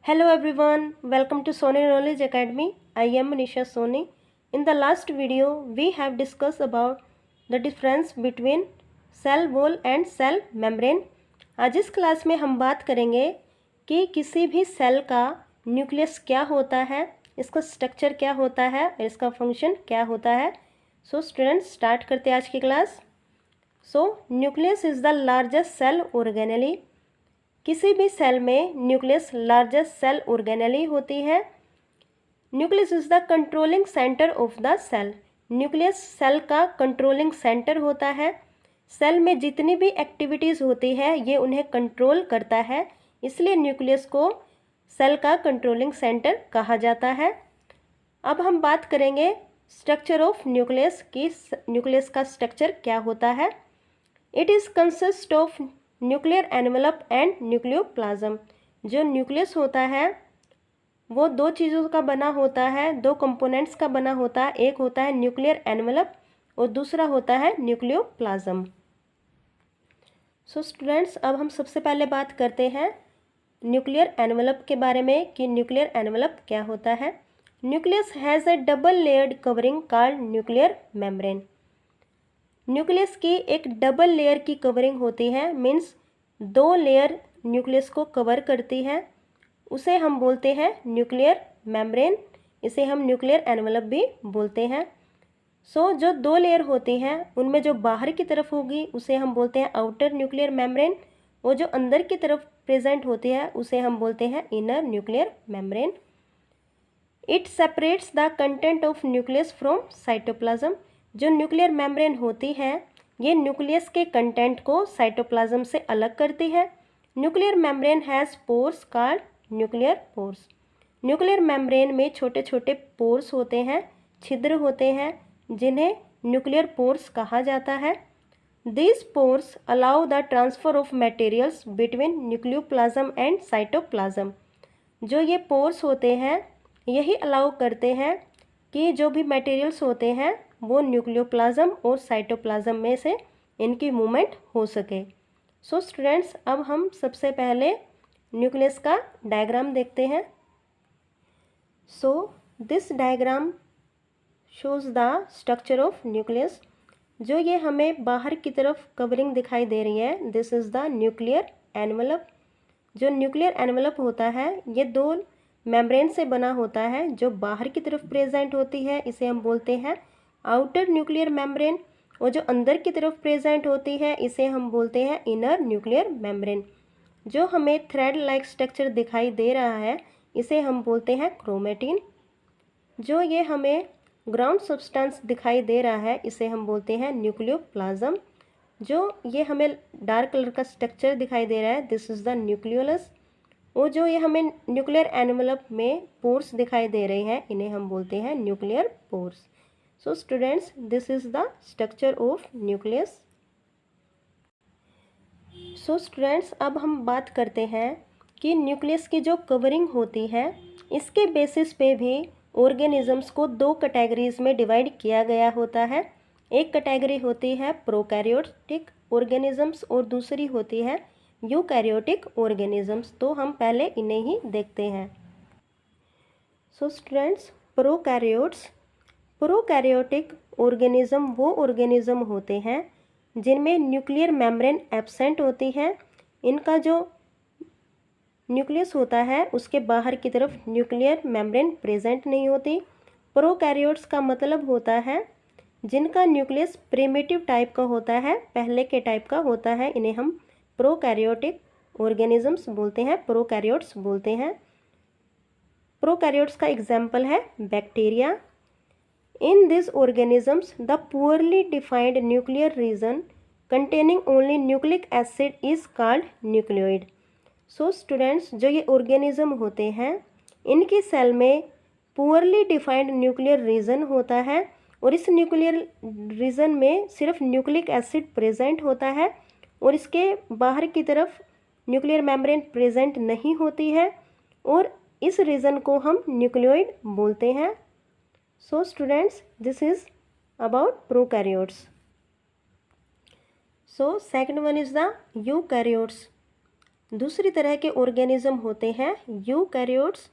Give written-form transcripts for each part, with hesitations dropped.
Hello everyone, welcome to Sony Knowledge Academy. I am Manisha Soni. In the last video, we have discussed about the difference between cell wall and cell membrane. आज इस class में हम बात करेंगे कि किसी भी cell का न्यूक्लियस क्या होता है, इसका स्ट्रक्चर क्या होता है और इसका फंक्शन क्या होता है. सो स्टूडेंट्स स्टार्ट करते हैं आज की class. So nucleus is the largest cell organelle. किसी भी सेल में न्यूक्लियस लार्जेस्ट सेल ऑर्गेनेली होती है. Nucleus is the controlling centre of the cell. Nucleus cell का कंट्रोलिंग सेंटर होता है. सेल में जितनी भी एक्टिविटीज़ होती है ये उन्हें कंट्रोल करता है, इसलिए न्यूक्लियस को सेल का कंट्रोलिंग सेंटर कहा जाता है. अब हम बात करेंगे स्ट्रक्चर ऑफ न्यूक्लियस की न्यूक्लियस का स्ट्रक्चर क्या होता है. It is consist of nuclear envelope and nucleoplasm. जो न्यूक्लियस होता है वो दो चीज़ों का बना होता है, दो कंपोनेंट्स का बना होता है. एक होता है न्यूक्लियर एनवेलप और दूसरा होता है न्यूक्लियोप्लाज्म. सो स्टूडेंट्स अब हम सबसे पहले बात करते हैं न्यूक्लियर एनवेलप के बारे में कि न्यूक्लियर एनवेलप क्या होता है. Nucleus has A double layered covering called nuclear membrane. Nucleus की एक डबल लेयर की कवरिंग होती है, मीन्स दो लेयर न्यूक्लियस को कवर करती है, उसे हम बोलते हैं न्यूक्लियर मेम्ब्रेन. इसे हम न्यूक्लियर एनवेलप भी बोलते हैं. सो जो दो लेयर होती हैं उनमें जो बाहर की तरफ होगी उसे हम बोलते हैं आउटर न्यूक्लियर मेम्ब्रेन, और जो अंदर की तरफ प्रेजेंट होती है उसे हम बोलते हैं inner nuclear membrane. It separates the content of nucleus from cytoplasm. जो न्यूक्लियर मेम्ब्रेन होती है ये न्यूक्लियस के कंटेंट को साइटोप्लाज्म से अलग करती है. Nuclear membrane has pores called nuclear pores. Nuclear membrane में छोटे छोटे पोर्स होते हैं, छिद्र होते हैं, जिन्हें न्यूक्लियर पोर्स कहा जाता है. These pores allow the transfer of materials between nucleoplasm and cytoplasm. जो ये पोर्स होते हैं यही अलाउ करते हैं कि जो भी मटेरियल्स होते हैं वो न्यूक्लियोप्लाज्म और साइटोप्लाज्म में से इनकी मूवमेंट हो सके. सो स्टूडेंट्स अब हम सबसे पहले न्यूक्लियस का डायग्राम देखते हैं. So this diagram shows the structure of nucleus. जो ये हमें बाहर की तरफ कवरिंग दिखाई दे रही है, this is the nuclear envelope. जो न्यूक्लियर एनवेलप होता है ये दो मेम्ब्रेन से बना होता है. जो बाहर की तरफ प्रेजेंट होती है इसे हम बोलते हैं आउटर न्यूक्लियर मेम्ब्रेन, और जो अंदर की तरफ प्रेजेंट होती है इसे हम बोलते हैं इनर न्यूक्लियर मेम्ब्रेन. जो हमें थ्रेड लाइक स्ट्रक्चर दिखाई दे रहा है इसे हम बोलते हैं क्रोमेटिन. जो ये हमें ग्राउंड सब्सटेंस दिखाई दे रहा है इसे हम बोलते हैं न्यूक्लियोप्लाज्म. जो ये हमें डार्क कलर का स्ट्रक्चर दिखाई दे रहा है दिस इज़ द न्यूक्लियोलस. और जो ये हमें न्यूक्लियर एनवेलप में पोर्स दिखाई दे रहे हैं इन्हें हम बोलते हैं nuclear pores. So students this is the structure of nucleus. So students अब हम बात करते हैं कि न्यूक्लियस की जो कवरिंग होती है इसके बेसिस पे भी ऑर्गेनिजम्स को दो कैटेगरीज में डिवाइड किया गया होता है. एक कैटेगरी होती है प्रोकैरियोटिक ऑर्गेनिजम्स और दूसरी होती है यूकैरियोटिक ऑर्गेनिजम्स. तो हम पहले इन्हें ही देखते हैं. सो स्टूडेंट्स प्रोकैरियोटिक ऑर्गेनिज्म वो ऑर्गेनिज्म होते हैं जिनमें न्यूक्लियर मेम्ब्रेन एब्सेंट होती है. इनका जो न्यूक्लियस होता है उसके बाहर की तरफ न्यूक्लियर मेम्ब्रेन प्रेजेंट नहीं होती. प्रोकैरियोट्स का मतलब होता है जिनका न्यूक्लियस प्रिमिटिव टाइप का होता है, पहले के टाइप का होता है, इन्हें हम प्रोकैरियोटिक ऑर्गेनिजम्स बोलते हैं, प्रोकैरियोट्स बोलते हैं. प्रोकैरियोट्स का एग्जाम्पल है bacteria. In these organisms, the poorly defined nuclear region containing only nucleic acid is called nucleoid. So students जो ये organism होते हैं इनकी सेल में poorly defined nuclear region होता है, और इस nuclear region में सिर्फ nucleic acid present होता है और इसके बाहर की तरफ nuclear membrane present नहीं होती है, और इस region को हम nucleoid बोलते हैं. So students this is about prokaryotes. So second one is the eukaryotes. दूसरी तरह के ऑर्गेनिज्म होते हैं यूकैरियोट्स।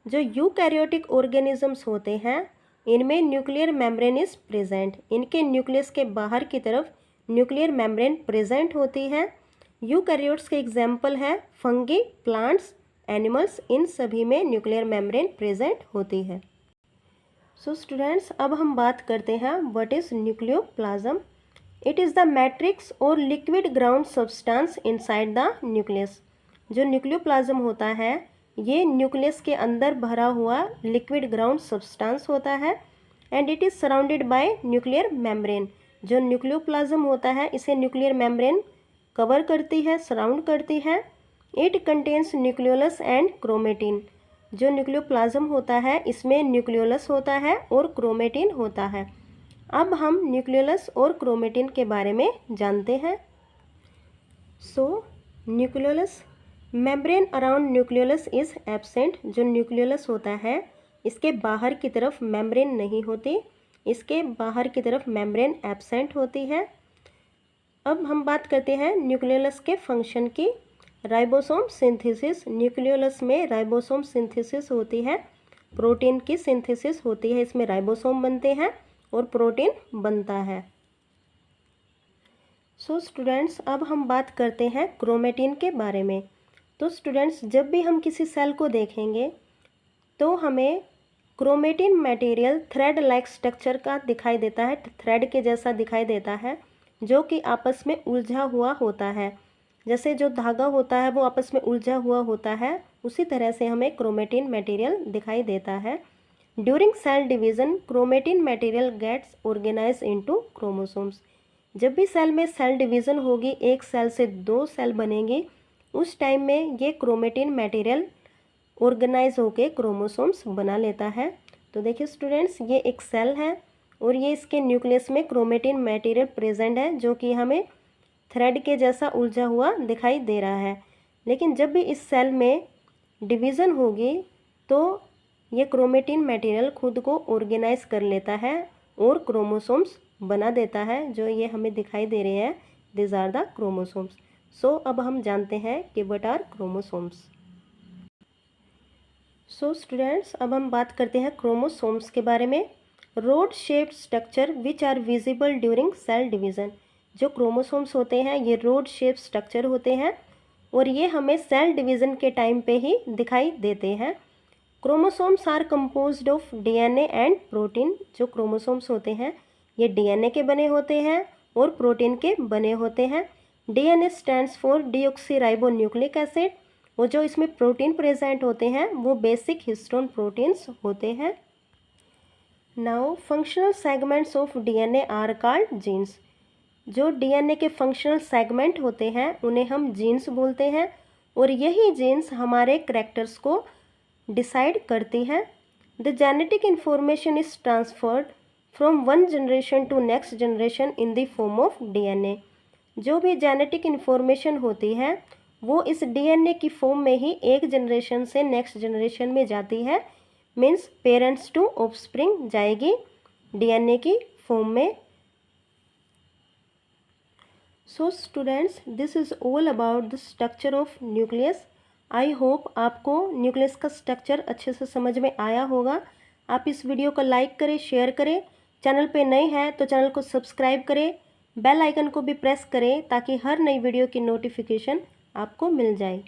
जो यूकैरियोटिक ऑर्गेनिजम्स होते हैं इनमें न्यूक्लियर मेम्ब्रेन इज प्रेजेंट। इनके न्यूक्लियस के बाहर की तरफ न्यूक्लियर मेम्ब्रेन प्रेजेंट होती है। यूकैरियोट्स के एग्जाम्पल है फंगी, प्लांट्स, एनिमल्स, इन सभी में न्यूक्लियर मेम्ब्रेन प्रेजेंट होती है। सो स्टूडेंट्स, अब हम बात करते हैं what is nucleoplasm. It is the matrix और liquid ground substance inside the nucleus. जो न्यूक्लियोप्लाज्म होता है ये न्यूक्लियस के अंदर भरा हुआ लिक्विड ग्राउंड सब्सटेंस होता है and it is surrounded by nuclear membrane. जो न्यूक्लियोप्लाज्म होता है इसे न्यूक्लियर मेम्ब्रेन कवर करती है, सराउंड करती है। It contains nucleolus and chromatin. जो न्यूक्लियोप्लाज्म होता है इसमें न्यूक्लियोलस होता है और क्रोमेटिन होता है। अब हम न्यूक्लियोलस और क्रोमेटिन के बारे में जानते हैं। So nucleolus, membrane around nucleolus is absent. जो न्यूक्लियोलस होता है इसके बाहर की तरफ मेम्ब्रेन नहीं होती, इसके बाहर की तरफ मेम्ब्रेन एब्सेंट होती है। अब हम बात करते हैं न्यूक्लियोलस के फंक्शन की। Ribosome synthesis. न्यूक्लियोलस में राइबोसोम सिंथेसिस होती है, प्रोटीन की सिंथेसिस होती है, इसमें राइबोसोम बनते हैं और प्रोटीन बनता है। सो स्टूडेंट्स, अब हम बात करते हैं क्रोमेटिन के बारे में। तो स्टूडेंट्स, जब भी हम किसी सेल को देखेंगे तो हमें chromatin material thread like structure का दिखाई देता है, थ्रेड के जैसा दिखाई देता है, जो कि आपस में उलझा हुआ होता है। जैसे जो धागा होता है वो आपस में उलझा हुआ होता है, उसी तरह से हमें क्रोमेटिन मटेरियल दिखाई देता है। During cell division chromatin material gets organise into chromosomes. जब भी सेल में सेल डिवीज़न होगी, एक सेल से दो सेल बनेंगी, उस टाइम में ये क्रोमेटिन मटेरियल ऑर्गेनाइज होके क्रोमोसोम्स बना लेता है। तो देखिए स्टूडेंट्स, ये एक सेल है और ये इसके न्यूक्लियस में क्रोमेटिन मटेरियल प्रेजेंट है, जो कि हमें थ्रेड के जैसा उलझा हुआ दिखाई दे रहा है। लेकिन जब भी इस सेल में डिवीज़न होगी तो ये क्रोमेटिन मटेरियल खुद को ऑर्गेनाइज कर लेता है और क्रोमोसोम्स बना देता है, जो ये हमें दिखाई दे रहे हैं। This are the chromosomes. So अब हम जानते हैं कि what are chromosomes. So students, अब हम बात करते हैं क्रोमोसोम्स के बारे में। Rod shaped structure which are visible during cell division. जो क्रोमोसोम्स होते हैं ये रोड शेप स्ट्रक्चर होते हैं और ये हमें सेल डिवीज़न के टाइम पे ही दिखाई देते हैं। Chromosomes are composed of DNA and protein. जो क्रोमोसोम्स होते हैं ये डीएनए के बने होते हैं और प्रोटीन के बने होते हैं। DNA stands for deoxy nucleic acid, और जो इसमें प्रोटीन प्रेजेंट होते हैं वो बेसिक हिस्टोन प्रोटीन्स होते हैं। Now functional segments of DNA are called genes. जो डीएनए के फंक्शनल सेगमेंट होते हैं उन्हें हम जीन्स बोलते हैं और यही जीन्स हमारे करैक्टर्स को डिसाइड करती है। The genetic information is transferred from one generation to next generation in the form of DNA. जो भी जेनेटिक इंफॉर्मेशन होती है वो इस डीएनए की फॉर्म में ही एक जनरेशन से नेक्स्ट जनरेशन में जाती है। मीन्स पेरेंट्स टू ऑफस्प्रिंग जाएगी डीएनए की फॉर्म में। So students, this is all about the structure of nucleus. I hope आपको न्यूक्लियस का स्ट्रक्चर अच्छे से समझ में आया होगा। आप इस वीडियो को लाइक करें, शेयर करें। चैनल पे नए हैं तो चैनल को सब्सक्राइब करें, बेल आइकन को भी प्रेस करें ताकि हर नई वीडियो की नोटिफिकेशन आपको मिल जाए।